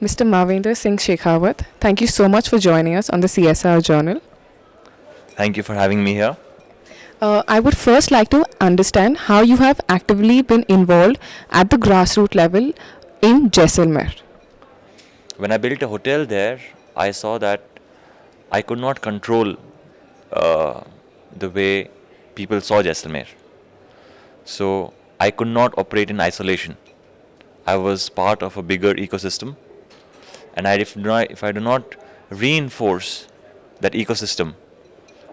Mr. Manvendra Singh Shekhawat, thank you so much for joining us on the CSR Journal. Thank you for having me here. I would first like to understand how you have actively been involved at the grassroots level in Jaisalmer. When I built a hotel there, I saw that I could not control uh, the way people saw Jaisalmer. So I could not operate in isolation. I was part of a bigger ecosystem, and if I do not reinforce that ecosystem,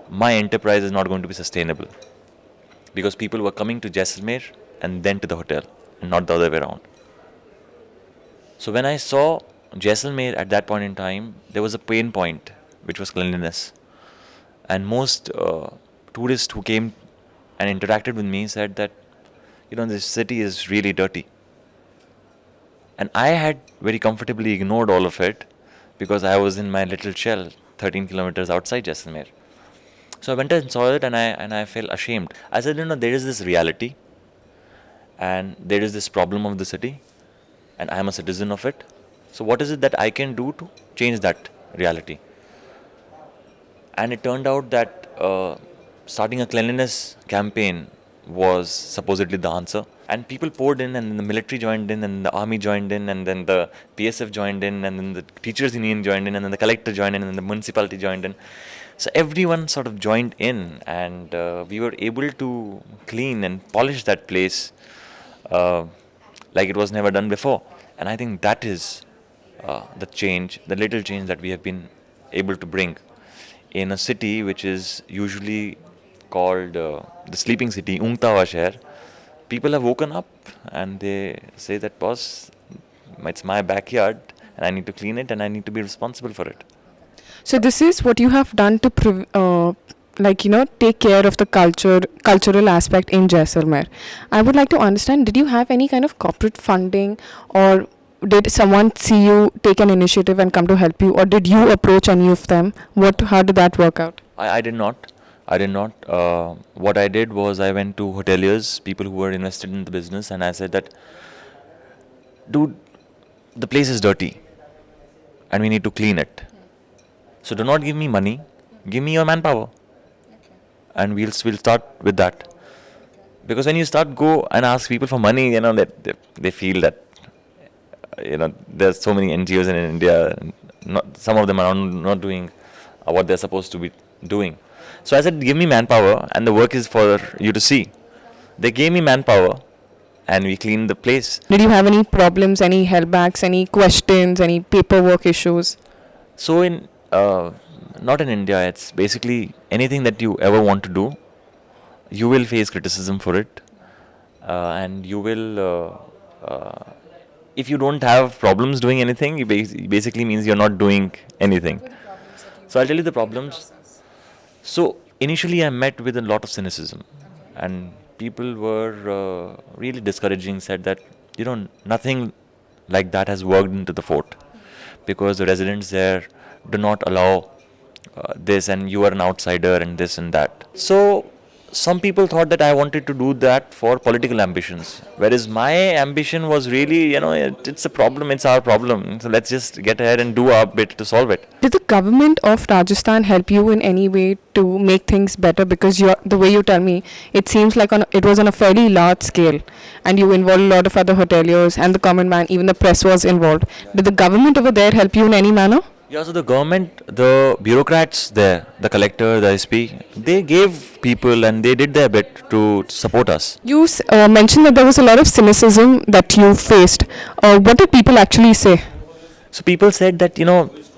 my enterprise is not going to be sustainable because people were coming to Jaisalmer and then to the hotel, and not the other way around. So when I saw Jaisalmer at that point in time, there was a pain point, which was cleanliness. And most tourists who came and interacted with me said that, this city is really dirty. And I had very comfortably ignored all of it because I was in my little shell 13 kilometers outside Jaisalmer. So I went and saw it, and I felt ashamed. I said, there is this reality and there is this problem of the city, and I am a citizen of it. So what is it that I can do to change that reality? And it turned out that starting a cleanliness campaign was supposedly the answer. And people poured in, and then the military joined in, and the army joined in, and then the PSF joined in, and then the teachers union joined in, and then the collector joined in, and then the municipality joined in. So everyone sort of joined in, and we were able to clean and polish that place uh, like it was never done before. And I think that is the change, the little change that we have been able to bring in a city which is usually called the sleeping city, Ungta Hua Sheher. People have woken up and they say that, boss, it's my backyard and I need to clean it and I need to be responsible for it. So this is what you have done to take care of the cultural aspect in Jaisalmer. I would like to understand, did you have any kind of corporate funding, or did someone see you take an initiative and come to help you, or did you approach any of them? How did that work out? I did not. I did not. What I did was I went to hoteliers, people who were invested in the business, and I said that, dude, the place is dirty and we need to clean it. So do not give me money, give me your manpower, and we'll start with that. Because when you start go and ask people for money, that they feel that there's so many NGOs in India, and some of them are not doing what they're supposed to be doing. So I said, give me manpower, and the work is for you to see. They gave me manpower, and we cleaned the place. Did you have any problems, any hellbacks, any questions, any paperwork issues? So not in India, it's basically anything that you ever want to do, you will face criticism for it, and you will. If you don't have problems doing anything, it basically means you're not doing anything. So I'll tell you the problems. So initially, I met with a lot of cynicism, and people were really discouraging. Said that nothing like that has worked into the fort because the residents there do not allow this, and you are an outsider, and this and that. So some people thought that I wanted to do that for political ambitions, whereas my ambition was really, it's a problem, it's our problem. So let's just get ahead and do our bit to solve it. Did the government of Rajasthan help you in any way to make things better? Because the way you tell me, it seems like it was on a fairly large scale, and you involved a lot of other hoteliers and the common man, even the press was involved. Did the government over there help you in any manner? Yeah, so the government, the bureaucrats there, the collector, the SP, they gave people and they did their bit to support us. You mentioned that there was a lot of cynicism that you faced. What did people actually say? So people said that,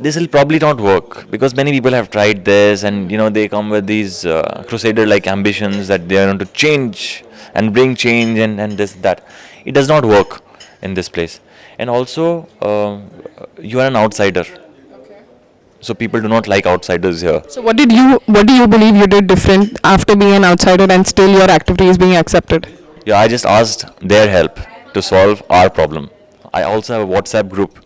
this will probably not work because many people have tried this, and, they come with these crusader-like ambitions that they are going to change and bring change and this, that. It does not work in this place. And also, you are an outsider. So people do not like outsiders here. So what do you believe you did different after being an outsider and still your activity is being accepted? Yeah, I just asked their help to solve our problem. I also have a WhatsApp group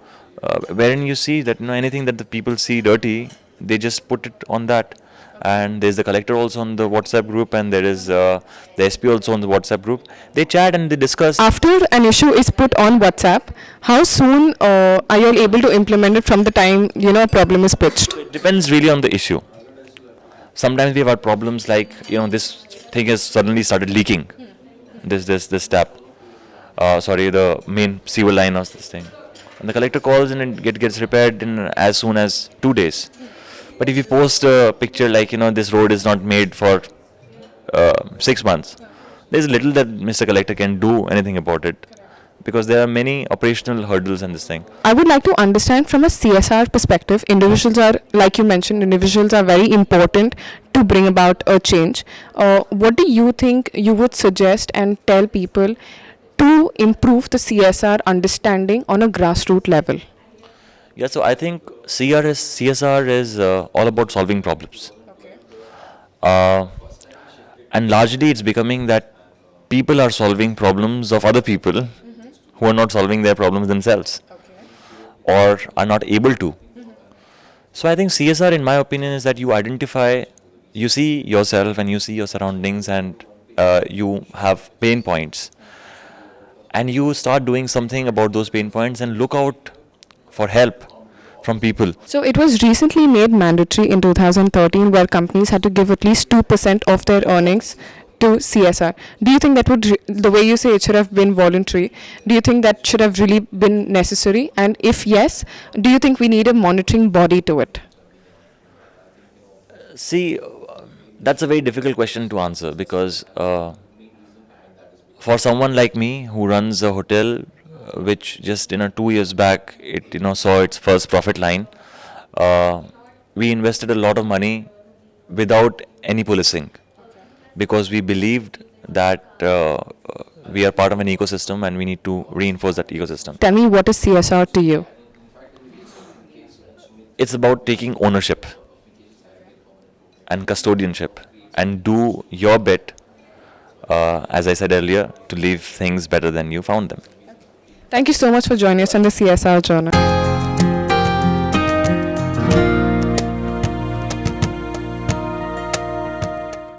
wherein you see that anything that the people see dirty, they just put it on that, and there's the collector also on the WhatsApp group, and there is the SP also on the WhatsApp group. They chat and they discuss. After an issue is put on WhatsApp, how soon are you all able to implement it from the time a problem is pitched? It depends really on the issue. Sometimes we have had problems like this thing has suddenly started leaking. This tap. Sorry, the main sewer line or this thing. And the collector calls and it gets repaired in as soon as 2 days. But if you post a picture like this road is not made for 6 months, there's little that Mr. Collector can do anything about it, because there are many operational hurdles in this thing. I would like to understand from a CSR perspective, individuals are, like you mentioned, individuals are very important to bring about a change. What do you think you would suggest and tell people to improve the CSR understanding on a grassroots level? Yeah, so I think CSR is all about solving problems. Uh, and largely it's becoming that people are solving problems of other people who are not solving their problems themselves or are not able to. So I think CSR, in my opinion, is that you identify, you see yourself and you see your surroundings, and you have pain points, and you start doing something about those pain points and look out for help from people. So it was recently made mandatory in 2013 where companies had to give at least 2% of their earnings to CSR. Do you think that would, the way you say it should have been voluntary, do you think that should have really been necessary? And if yes, do you think we need a monitoring body to it? See, that's a very difficult question to answer, because for someone like me who runs a hotel, which just 2 years back it saw its first profit line, we invested a lot of money without any policing, because we believed that we are part of an ecosystem and we need to reinforce that ecosystem. Tell me, what is CSR to you? It's about taking ownership and custodianship and do your bit, as I said earlier, to leave things better than you found them. Thank you so much for joining us on the CSR Journal.